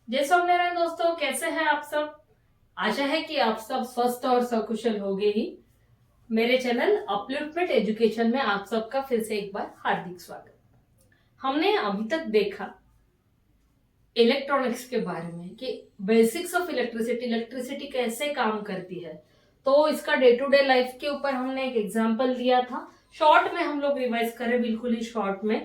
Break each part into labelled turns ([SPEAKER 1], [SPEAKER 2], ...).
[SPEAKER 1] जय स्वामिनारायण दोस्तों, कैसे हैं आप सब। आशा है कि आप सब स्वस्थ और सकुशल होंगे ही। मेरे चैनल अपलिफ्टमेंट एजुकेशन में आप सबका फिर से एक बार हार्दिक स्वागत। हमने अभी तक देखा इलेक्ट्रॉनिक्स के बारे में कि बेसिक्स ऑफ इलेक्ट्रिसिटी, इलेक्ट्रिसिटी कैसे काम करती है। तो इसका डे टू डे लाइफ के ऊपर हमने एक एग्जांपल दिया था। शॉर्ट में हम लोग रिवाइज करें, बिल्कुल ही शॉर्ट में।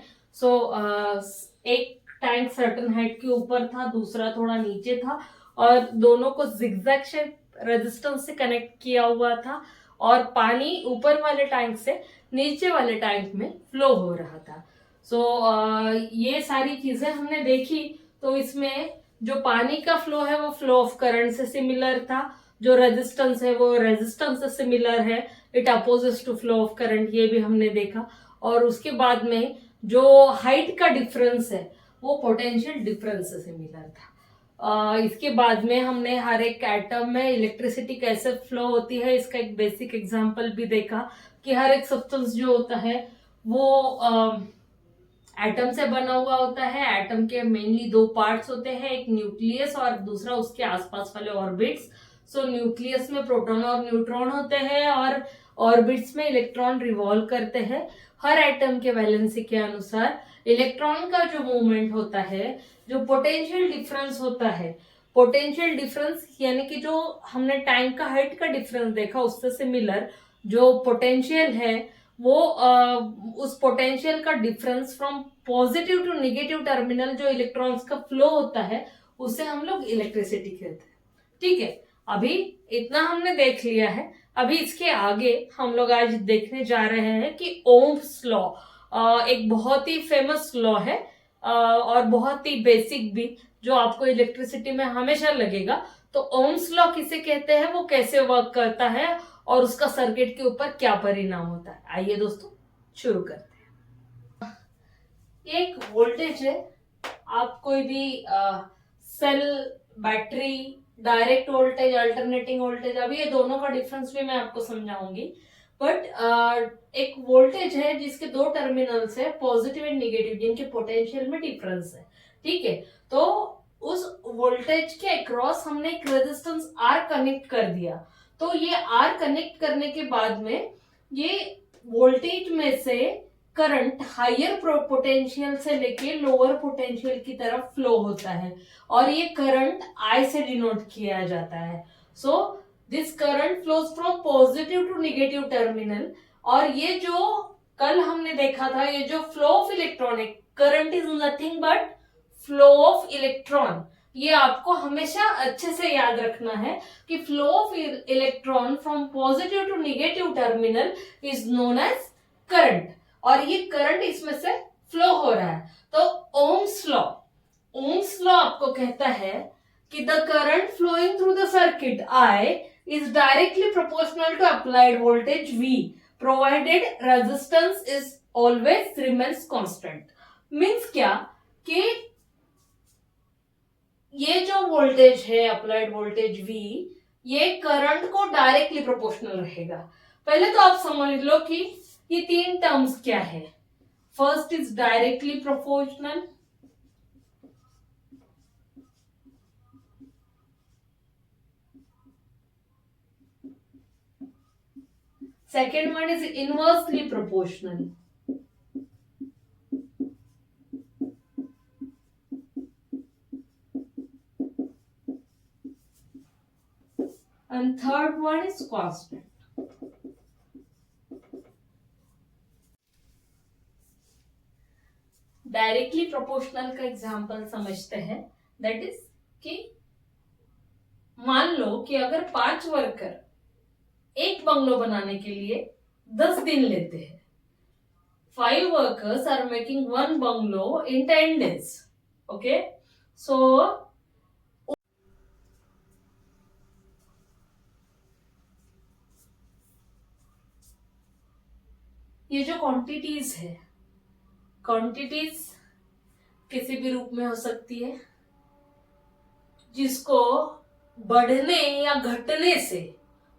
[SPEAKER 1] एक टैंक सर्टन हाइट के ऊपर था, दूसरा थोड़ा नीचे था और दोनों को जिगजैग शेप रेजिस्टेंस से कनेक्ट किया हुआ था और पानी ऊपर वाले टैंक से नीचे वाले टैंक में फ्लो हो रहा था। ये सारी चीजें हमने देखी। तो इसमें जो पानी का फ्लो है वो फ्लो ऑफ करंट से सिमिलर था, जो रेजिस्टेंस है वो रेजिस्टेंस से सिमिलर है, it opposes to flow of current, ये भी हमने देखा। और उसके बाद में जो हाइट का डिफरेंस है वो पोटेंशियल डिफरेंस से सिमिलर था। इसके बाद में हमने हर एक एटम में इलेक्ट्रिसिटी कैसे फ्लो होती है इसका एक बेसिक एग्जांपल भी देखा कि हर एक सब्सटेंस जो होता है वो एटम से बना हुआ होता है। एटम के मेनली दो पार्ट्स होते हैं, एक न्यूक्लियस और दूसरा उसके आसपास वाले ऑर्बिट्स। न्यूक्लियस में प्रोटॉन और न्यूट्रॉन होते हैं और ऑर्बिट्स में इलेक्ट्रॉन रिवॉल्व करते हैं। हर एटम के वैलेंसी के अनुसार इलेक्ट्रॉन का जो मूवमेंट होता है, जो पोटेंशियल डिफरेंस होता है, पोटेंशियल डिफरेंस यानी कि जो हमने टाइम का हाइट का डिफरेंस देखा उससे सिमिलर जो पोटेंशियल है वो उस पोटेंशियल का difference from positive to negative terminal जो इलेक्ट्रॉन्स का फ्लो होता है उसे हम लोग इलेक्ट्रिसिटी कहते हैं। ठीक है, अभी इतना हमने देख लिया है। अभी इसके आगे हम लोग आज देखने जा रहे हैं कि ओम्स लॉ एक बहुत ही फेमस लॉ है और बहुत ही बेसिक भी, जो आपको इलेक्ट्रिसिटी में हमेशा लगेगा। तो ओम्स लॉ किसे कहते हैं, वो कैसे वर्क करता है और उसका सर्किट के ऊपर क्या परिणाम होता है, आइए दोस्तों शुरू करते हैं। एक वोल्टेज है, आप कोई भी cell, battery, direct voltage, alternating voltage, अभी ये दोनों का डिफरेंस भी मैं आपको समझाऊंगी। बट एक वोल्टेज है जिसके दो टर्मिनल्स है, पॉजिटिव एंड नेगेटिव, जिनके पोटेंशियल में डिफरेंस है। ठीक है, तो उस वोल्टेज के अक्रॉस हमने एक रेजिस्टेंस आर कनेक्ट कर दिया। तो ये आर कनेक्ट करने के बाद में ये वोल्टेज में से करंट हायर पोटेंशियल से लेके लोअर पोटेंशियल की तरफ फ्लो होता है और ये करंट आई से डिनोट किया जाता है। So this current flows from positive to negative terminal. और ये जो कल हमने देखा था, ये जो flow of electronic current is nothing but flow of electron. ये आपको हमेशा अच्छे से याद रखना है कि flow of electron from positive to negative terminal is known as current और ये करंट इसमें से फ्लो हो रहा है। तो ओम्स लॉ, ओम्स लॉ आपको कहता है कि the current flowing through the circuit I is directly proportional to applied voltage V provided resistance is always remains constant. Means क्या कि ये जो वोल्टेज है अप्लाइड वोल्टेज V, ये करंट को डायरेक्टली प्रोपोर्शनल रहेगा। पहले तो आप समझ लो कि ये तीन टर्म्स क्या है। First is directly proportional, second one is inversely proportional, and third one is constant. Directly proportional का एग्जांपल समझते हैं। दैट इज कि मान लो कि अगर 5 वर्कर एक बंगलो बनाने के लिए 10 दिन लेते हैं, 5 workers are making 1 bungalow in 10 days. Okay, so ये जो क्वांटिटीज है, क्वांटिटीज किसी भी रूप में हो सकती है जिसको बढ़ने या घटने से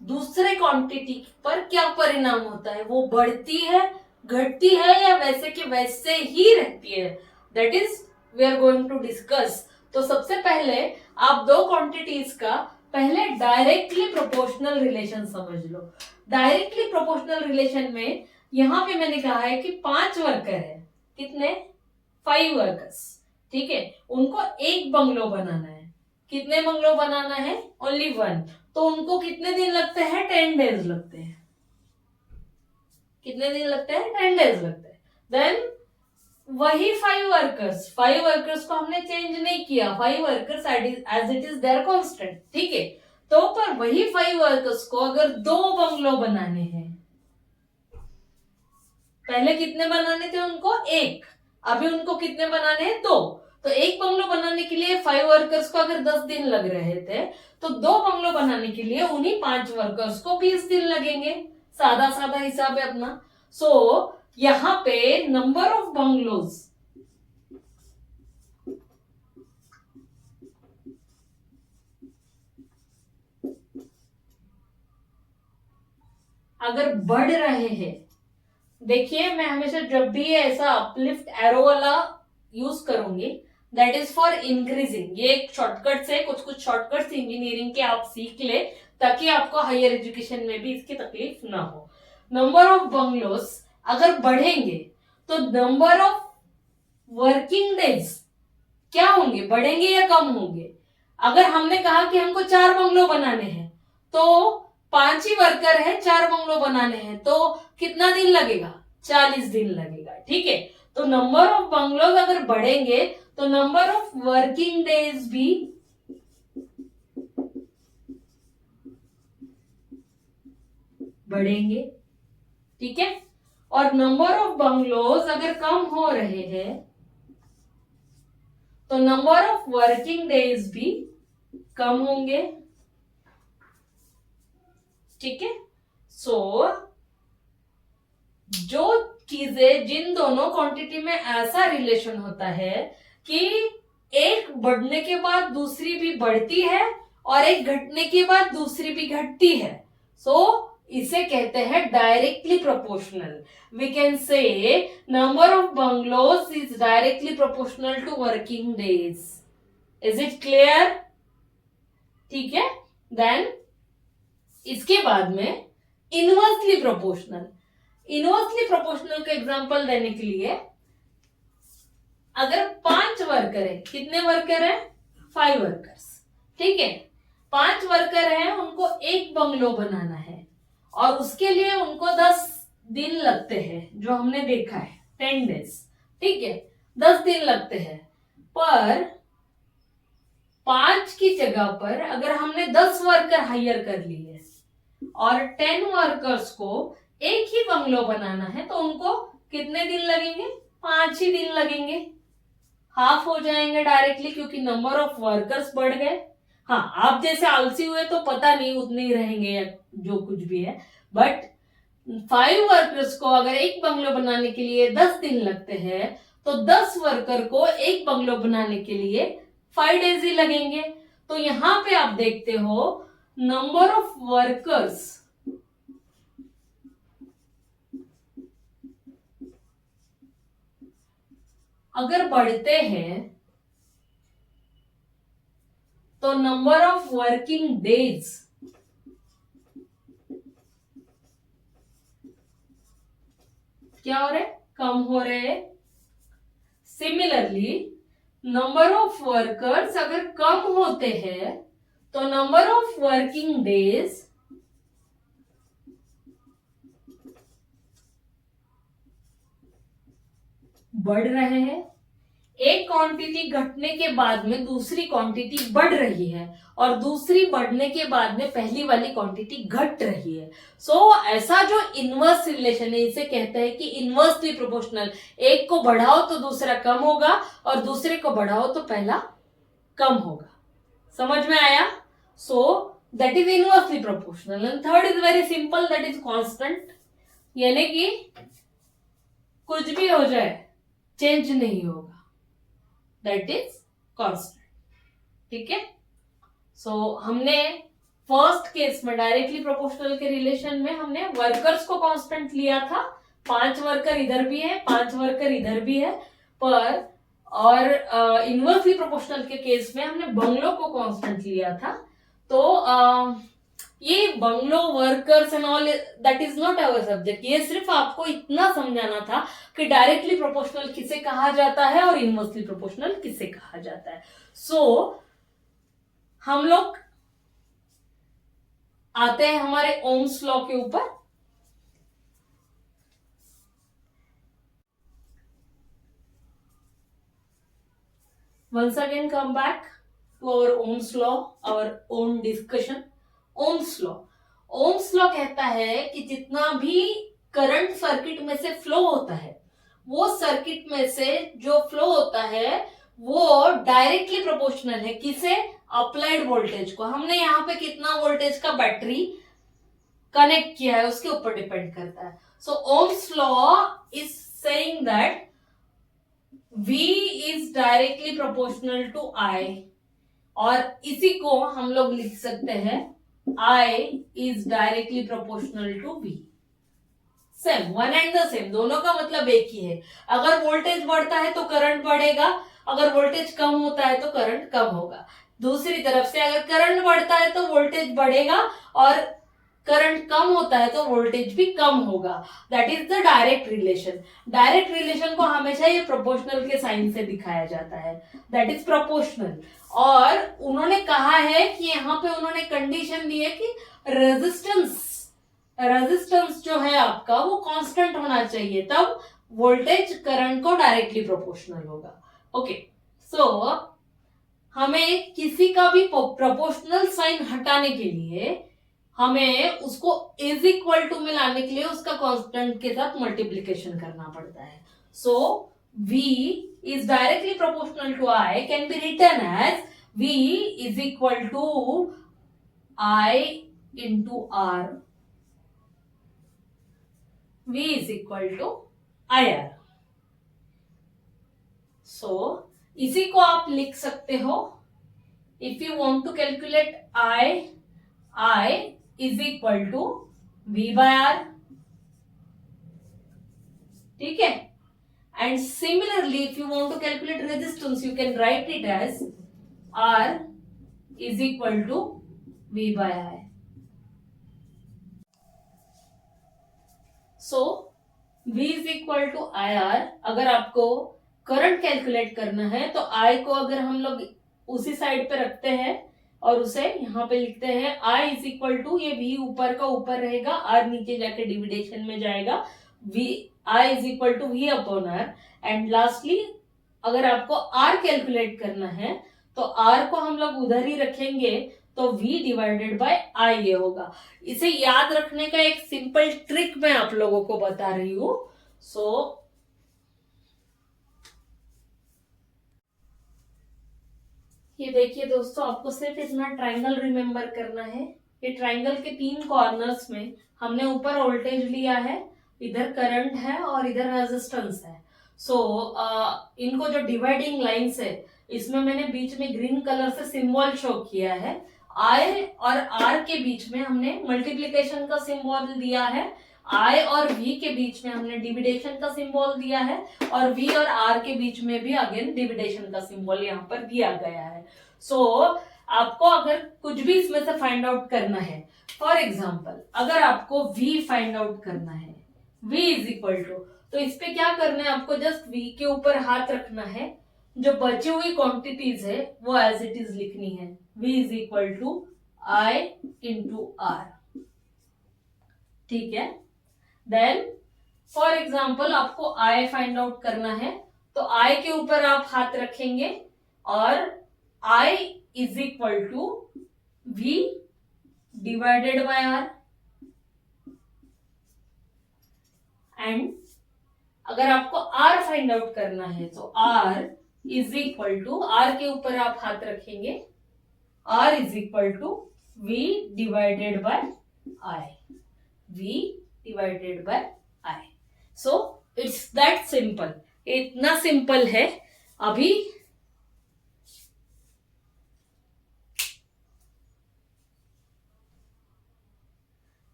[SPEAKER 1] दूसरे क्वांटिटी पर क्या परिणाम होता है, वो बढ़ती है, घटती है या वैसे के वैसे ही रहती है, that is we are going to discuss. तो सबसे पहले आप दो क्वांटिटीज का पहले डायरेक्टली प्रोपोर्शनल रिलेशन समझ लो। डायरेक्टली प्रोपोर्शनल रिलेशन में यहां पे मैंने कहा है कि 5 वर्कर है, कितने 5 वर्कर्स, ठीक है, उनको एक बंगलो बनाना है। कितने बंगलो बनाना है? ओनली 1। तो उनको कितने दिन लगते हैं? 10 डेज लगते हैं। कितने दिन लगते हैं? 10 डेज लगते हैं। देन वही 5 वर्कर्स को हमने चेंज नहीं किया, 5 workers as it is there constant, ठीक है। तो पर वही 5 वर्कर्स को अगर 2 बंगलो बनाने हैं, पहले कितने बनाने थे उनको? 1। अभी उनको कितने बनाने हैं? 2। तो एक बंगलो बनाने के लिए 5 वर्कर्स को अगर 10 दिन लग रहे थे, तो 2 बंगलो बनाने के लिए उन्हीं 5 वर्कर्स को 20 दिन लगेंगे। सादा सादा हिसाब है अपना। सो यहां पे नंबर ऑफ बंगलोज, अगर बढ़ रहे हैं, देखिए मैं हमेशा जब भी ऐसा अपलिफ्ट एरो वाला यूज करूंगी, दैट इज फॉर इंक्रीजिंग। ये एक शॉर्टकट है, कुछ शॉर्टकट्स इंजीनियरिंग के आप सीख ले ताकि आपको हायर एजुकेशन में भी इसकी तकलीफ ना हो। नंबर ऑफ बंगलोज अगर बढ़ेंगे तो नंबर ऑफ वर्किंग डेज क्या होंगे? बढ़ेंगे या कम होंगे? अगर हमने कहा कि हमको 4 बंगलो बनाने हैं, तो 5 ही वर्कर है, 4 बंगलो बनाने हैं, तो कितना दिन लगेगा? 40 दिन लगेगा, ठीक है। तो नंबर ऑफ बंगलोज अगर बढ़ेंगे तो नंबर ऑफ वर्किंग डेज भी बढ़ेंगे, ठीक है। और नंबर ऑफ बंगलोज अगर कम हो रहे हैं तो नंबर ऑफ वर्किंग डेज भी कम होंगे, ठीक है। सो जो चीजें, जिन दोनों क्वांटिटी में ऐसा रिलेशन होता है कि एक बढ़ने के बाद दूसरी भी बढ़ती है और एक घटने के बाद दूसरी भी घटती है, सो इसे कहते हैं directly proportional. We can say number of bungalows is directly proportional to working days. Is it clear? ठीक है। देन इसके बाद में इनवर्सली प्रोपोर्शनल। इनवर्सली प्रोपोर्शनल का एग्जांपल देने के लिए, अगर 5 वर्कर है, कितने वर्कर है? 5 वर्कर्स, ठीक है। 5 वर्कर है, उनको एक बंगलो बनाना है और उसके लिए उनको 10 दिन लगते हैं, जो हमने देखा है 10 डेज, ठीक है, 10 दिन लगते हैं। पर 5 की जगह पर अगर हमने 10 वर्कर हायर कर लिए और 10 वर्कर्स को एक ही बंगलो बनाना है, तो उनको कितने दिन लगेंगे? 5 ही दिन लगेंगे। हाफ हो जाएंगे डायरेक्टली, क्योंकि नंबर ऑफ वर्कर्स बढ़ गए। हाँ, आप जैसे आलसी हुए तो पता नहीं उतने ही रहेंगे या जो कुछ भी है, बट 5 वर्कर्स को अगर एक बंगलो बनाने के लिए 10 दिन लगते हैं, तो 10 वर्कर को एक बंगलो बनाने के लिए 5 डेज ही लगेंगे। तो यहां पे आप देखते हो नंबर ऑफ वर्कर्स अगर बढ़ते हैं तो नंबर ऑफ वर्किंग डेज क्या हो रहे? कम हो रहे हैं। सिमिलरली नंबर ऑफ वर्कर्स अगर कम होते हैं तो नंबर ऑफ वर्किंग डेज बढ़ रहे हैं। एक क्वांटिटी घटने के बाद में दूसरी क्वांटिटी बढ़ रही है और दूसरी बढ़ने के बाद में पहली वाली क्वांटिटी घट रही है। सो ऐसा जो इनवर्स रिलेशन है, इसे कहते हैं कि इनवर्सली प्रोपोर्शनल। एक को बढ़ाओ तो दूसरा कम होगा और दूसरे को बढ़ाओ तो पहला कम होगा। समझ में आया? So that is inversely proportional. And third is very simple, that is constant. यानी कि कुछ भी हो जाए चेंज नहीं होगा, दैट इज कांस्टेंट, ठीक है। सो हमने फर्स्ट केस में डायरेक्टली प्रोपोर्शनल के रिलेशन में हमने वर्कर्स को कांस्टेंट लिया था। 5 वर्कर इधर भी है, 5 वर्कर इधर भी है, पर और इनवर्सली प्रोपोर्शनल के केस में हमने बंगलो को कांस्टेंट लिया था। तो ये bungalow workers and all that is not our subject. ये सिर्फ आपको इतना समझाना था कि डायरेक्टली प्रोपोर्शनल किसे कहा जाता है और इनवर्सली प्रोपोर्शनल किसे कहा जाता है। सो हम लोग आते हैं हमारे ओम्स लॉ के ऊपर। Once again come back to our Ohm's law, our own discussion. Ohm's law. Ohm's law कहता है कि जितना भी करंट सर्किट में से फ्लो होता है, वो सर्किट में से जो फ्लो होता है वो डायरेक्टली प्रोपोर्शनल है किसे? अप्लाइड वोल्टेज को। हमने यहाँ पे कितना वोल्टेज का बैटरी कनेक्ट किया है उसके ऊपर डिपेंड करता है। So Ohm's law is saying that V is directly proportional to I, और इसी को हम लोग लिख सकते हैं I is directly proportional to V। Same, one and the same, दोनों का मतलब एक ही है। अगर वोल्टेज बढ़ता है तो करंट बढ़ेगा, अगर वोल्टेज कम होता है तो करंट कम होगा। दूसरी तरफ से अगर करंट बढ़ता है तो वोल्टेज बढ़ेगा और करंट कम होता है तो वोल्टेज भी कम होगा। That is the direct relation. Direct relation को हमेशा ये प्रोपोर्शनल के साइन से दिखाया जाता है, दैट इज प्रोपोर्शनल। और उन्होंने कहा है कि यहाँ पे उन्होंने कंडीशन दी है कि रेजिस्टेंस जो है आपका वो कांस्टेंट होना चाहिए, तब वोल्टेज करंट को डायरेक्टली प्रोपोर्शनल होगा। ओके, सो हमें किसी का भी प्रोपोर्शनल साइन हटाने के लिए हमें उसको इज इक्वल टू में लाने के लिए उसका कांस्टेंट के साथ मल्टीप्लीकेशन करना पड़ता है। सो V is directly proportional to I can be written as V is equal to I into R. V is equal to IR. So इसी को आप लिख सकते हो, if you want to calculate I is equal to V by R, ठीक है। And similarly if you want to calculate resistance you can write it as R is equal to V by I. So V is equal to IR। अगर आपको current calculate करना है तो I को अगर हम लोग उसी साइड पे रखते हैं और उसे यहाँ पे लिखते हैं I इज इक्वल टू, ये V ऊपर का ऊपर रहेगा, R नीचे जाके डिविडेशन में जाएगा, I is equal to V upon R। And lastly अगर आपको R कैलकुलेट करना है तो R को हम लोग उधर ही रखेंगे तो V डिवाइडेड बाय I ये होगा। इसे याद रखने का एक सिंपल ट्रिक मैं आप लोगों को बता रही हूं। सो ये देखिए दोस्तों, आपको सिर्फ इतना ट्राइंगल रिमेम्बर करना है। ये ट्राइंगल के 3 कॉर्नर्स में हमने ऊपर वोल्टेज लिया है, इधर करंट है और इधर रेजिस्टेंस है। सो इनको जो डिवाइडिंग लाइंस है इसमें मैंने बीच में ग्रीन कलर से सिंबल शो किया है। I और R के बीच में हमने मल्टीप्लीकेशन का सिंबल दिया है, I और V के बीच में हमने डिविडेशन का सिंबल दिया है और V और R के बीच में भी अगेन डिविडेशन का सिंबल यहाँ पर दिया गया है। सो आपको अगर कुछ भी इसमें से फाइंड आउट करना है, फॉर एग्जाम्पल अगर आपको V फाइंड आउट करना है, V इज इक्वल टू, तो इस पे क्या करना है, आपको जस्ट V के ऊपर हाथ रखना है, जो बची हुई क्वांटिटीज है वो एज इट इज लिखनी है। V is equal to I into R, ठीक है। देन फॉर एग्जाम्पल आपको I फाइंड आउट करना है तो I के ऊपर आप हाथ रखेंगे और I is equal to V divided by R। And अगर आपको R फाइंड आउट करना है तो R is equal to, R के ऊपर आप हाथ रखेंगे, R is equal to V divided by I, V divided by I। So it's that simple, इतना सिंपल है। अभी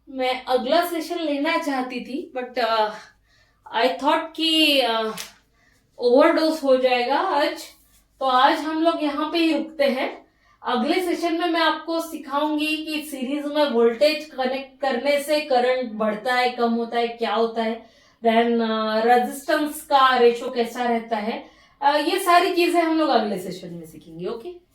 [SPEAKER 1] मैं अगला सेशन लेना चाहती थी बट आई थॉट कि ओवरडोज हो जाएगा आज। तो आज हम लोग यहाँ पे ही रुकते हैं। अगले सेशन में मैं आपको सिखाऊंगी कि सीरीज में वोल्टेज कनेक्ट करने से करंट बढ़ता है, कम होता है, क्या होता है, देन रेजिस्टेंस का रेशो कैसा रहता है। ये सारी चीजें हम लोग अगले सेशन में सीखेंगे। ओके।